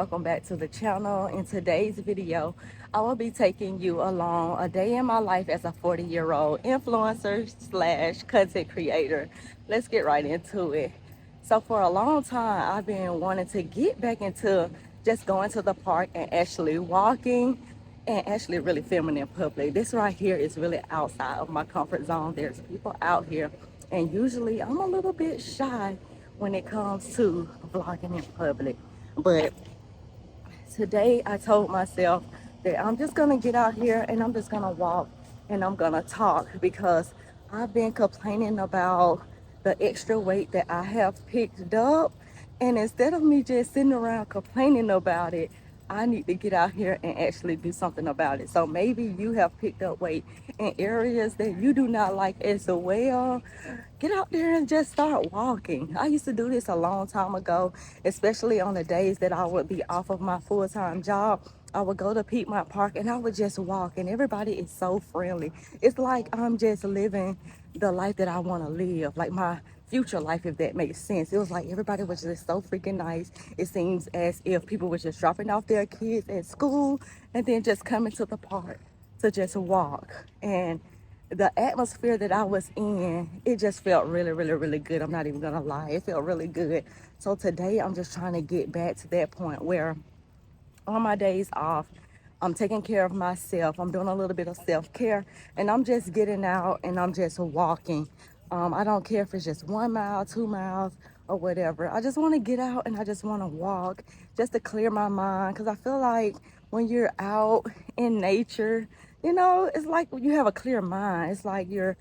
welcome back to the channel. In today's video, I will be taking you along a day in my life as a 40-year-old influencer slash content creator. Let's get right into it. So for a long time, I've been wanting to get back into just going to the park and actually walking and actually really filming in public. This right here is really outside of my comfort zone. There's people out here, and usually I'm a little bit shy when it comes to vlogging in public. But today I told myself that I'm just gonna get out here and I'm just gonna walk and I'm gonna talk, because I've been complaining about the extra weight that I have picked up, and instead of me just sitting around complaining about it, I need to get out here and actually do something about it. So maybe you have picked up weight in areas that you do not like as well. Get out there and just start walking. I used to do this a long time ago, especially on the days that I would be off of my full-time job. I would go to Piedmont Park and I would just walk, and everybody is so friendly. It's like I'm just living the life that I want to live, like my future life, if that makes sense. It was like everybody was just so freaking nice. It seems as if people were just dropping off their kids at school and then just coming to the park to just walk. And the atmosphere that I was in, it just felt really, really, really good. I'm not even gonna lie, it felt really good. So today I'm just trying to get back to that point where on my days off, I'm taking care of myself. I'm doing a little bit of self-care, and I'm just getting out and I'm just walking. I don't care if it's just 1 mile, 2 miles, or whatever. I just want to get out and I just want to walk just to clear my mind, because I feel like when you're out in nature, you know, it's like you have a clear mind. It's like you're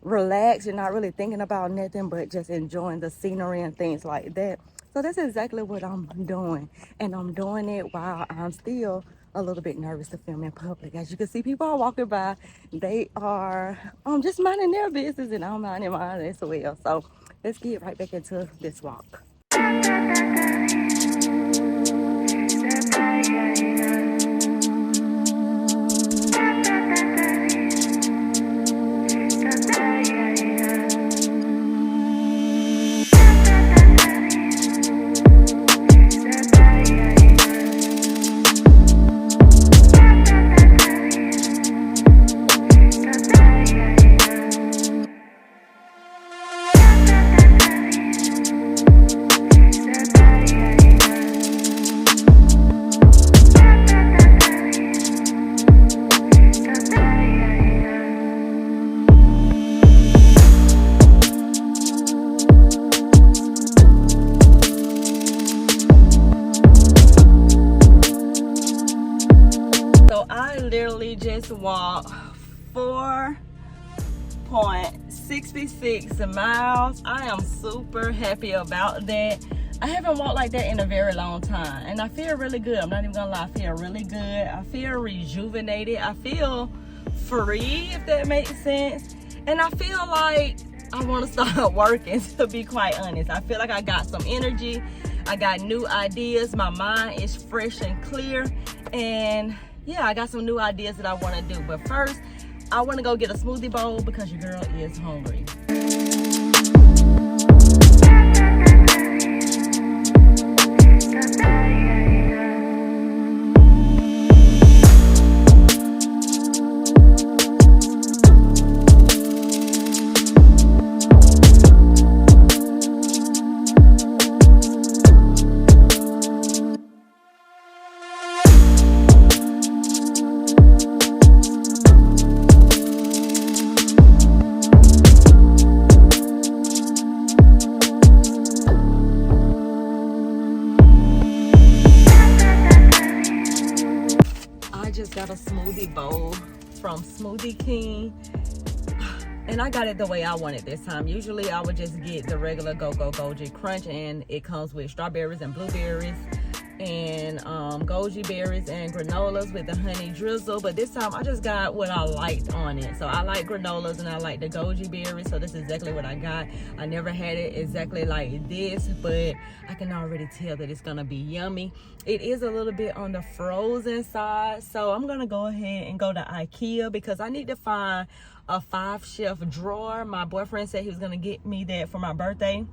relaxed. You're not really thinking about nothing but just enjoying the scenery and things like that. So that's exactly what I'm doing, and I'm doing it while I'm still a little bit nervous to film in public. As you can see, people are walking by. They are just minding their business, and I'm minding mine as well. So let's get right back into this walk. Just walked 4.66 miles. I am super happy about that. I haven't walked like that in a very long time, and I feel really good. I'm not even gonna lie, I feel really good. I feel rejuvenated. I feel free, if that makes sense. And I feel like I want to start working, to be quite honest. I feel like I got some energy. I got new ideas. My mind is fresh and clear, and yeah, I got some new ideas that I want to do. But first, I want to go get a smoothie bowl because your girl is hungry. Got a smoothie bowl from Smoothie King, and I got it the way I want it this time. Usually I would just get the regular goji crunch, and it comes with strawberries and blueberries and goji berries and granolas with the honey drizzle. But this time I just got what I liked on it. So I like granolas and I like the goji berries, so this is exactly what I got. I never had it exactly like this, but I can already tell that it's gonna be yummy. It is a little bit on the frozen side, so I'm gonna go ahead and go to IKEA because I need to find a 5-shelf drawer. My boyfriend said he was gonna get me that for my birthday.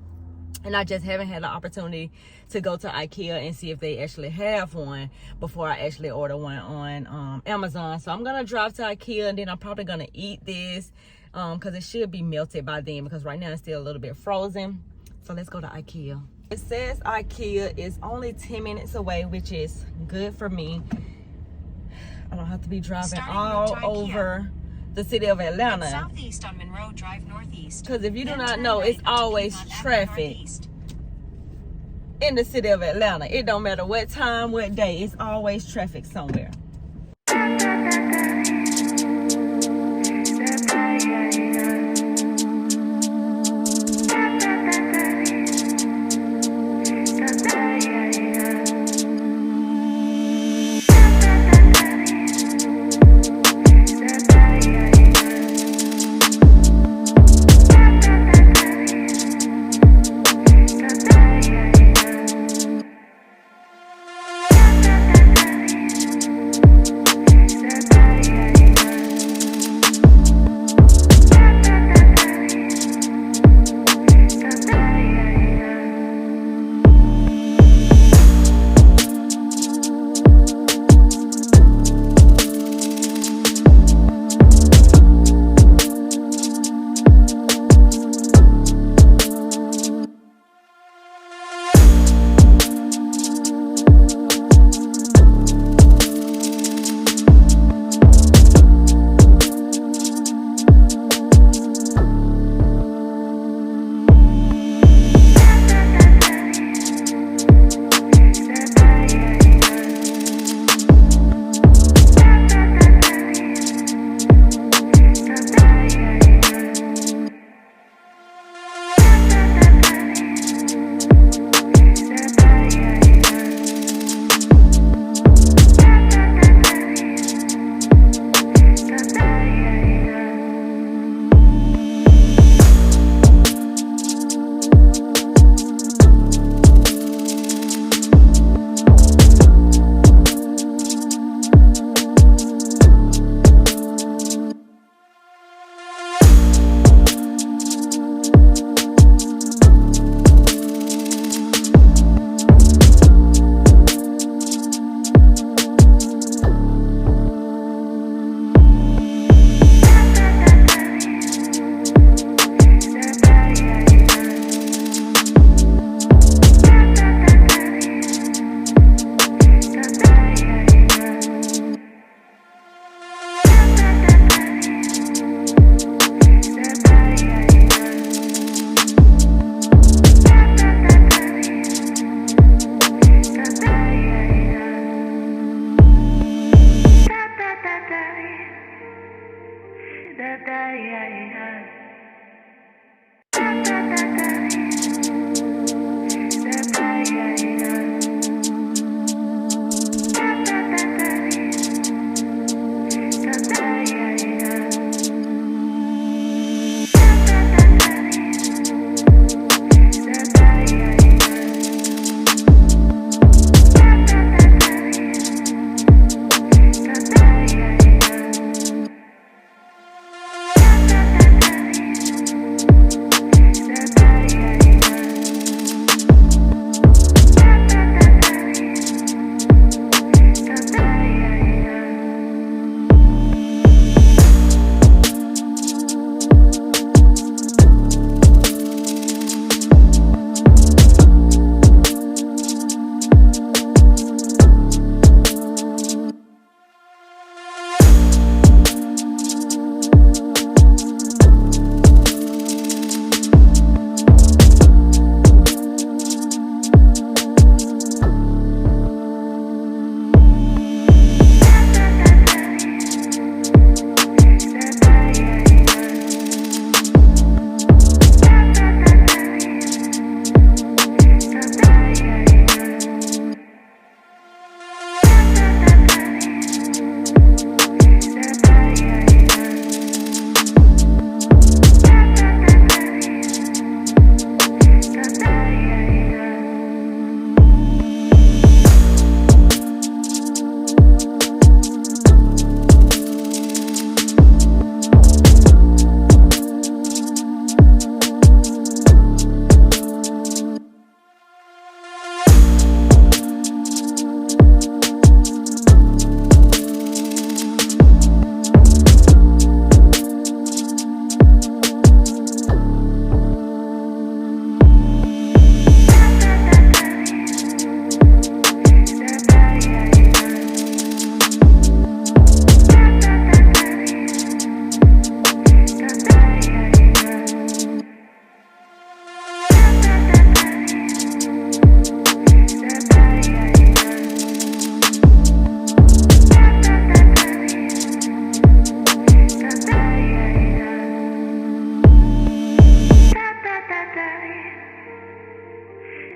And I just haven't had the opportunity to go to IKEA and see if they actually have one before I actually order one on Amazon. So I'm gonna drive to IKEA and then I'm probably gonna eat this because it should be melted by then, because right now it's still a little bit frozen. So let's go to IKEA. It says IKEA is only 10 minutes away, which is good for me. I don't have to be driving all over the city of Atlanta. Southeast on Monroe Drive Northeast. Because if you do not know, it's always traffic in the city of Atlanta. It don't matter what time, what day, it's always traffic somewhere.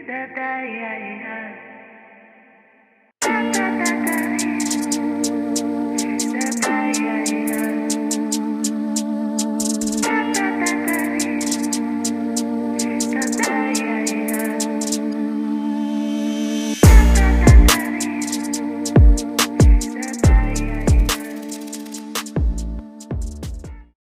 Da, da, da, da.